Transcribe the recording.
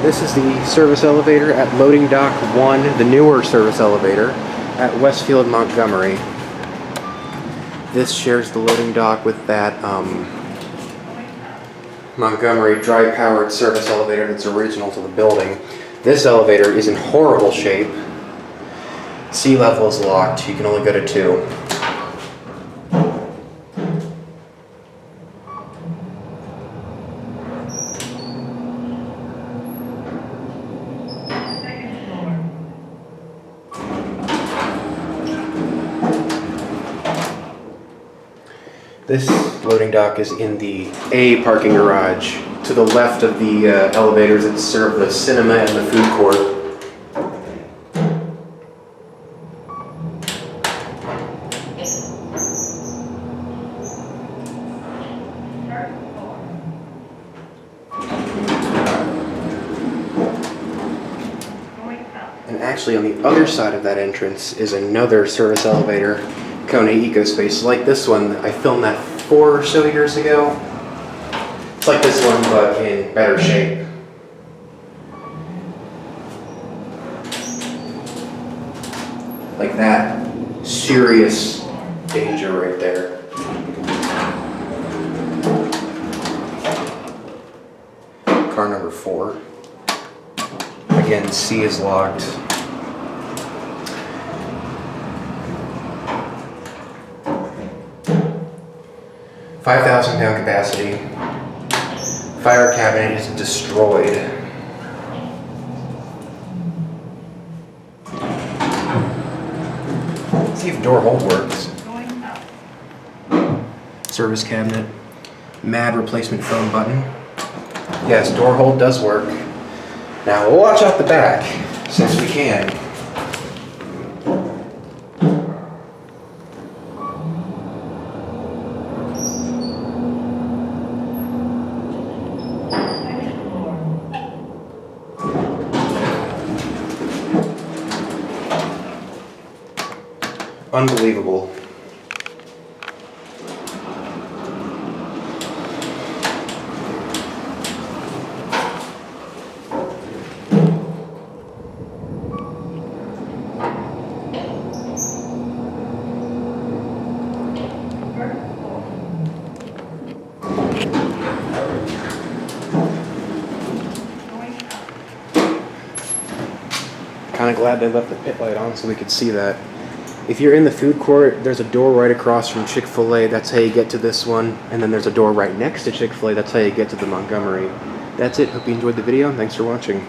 This is the service elevator at Loading Dock 1, the newer service elevator at Westfield, Montgomery. This shares the loading dock with that Montgomery dry-powered service elevator that's original to the building. This elevator is in horrible shape. Sea level is locked. You can only go to 2. This loading dock is in the A parking garage. To the left of the elevators that serve the cinema and the food court. And actually on the other side of that entrance is another service elevator, KONE EcoSpace, like this one. I filmed that 4 or so years ago. It's like this one, but in better shape. Like that. Serious danger right there. Car number 4. Again, C is locked. £5,000 capacity. Fire cabinet is destroyed. Let's see if door hold works. Service cabinet. Mad replacement phone button. Yes, door hold does work. Now we'll watch out the back, since we can. Unbelievable. Kind of glad they left the pit light on so we could see that. If you're in the food court, there's a door right across from Chick-fil-A. That's how you get to this one. And then there's a door right next to Chick-fil-A. That's how you get to the Montgomery. That's it. Hope you enjoyed the video. Thanks for watching.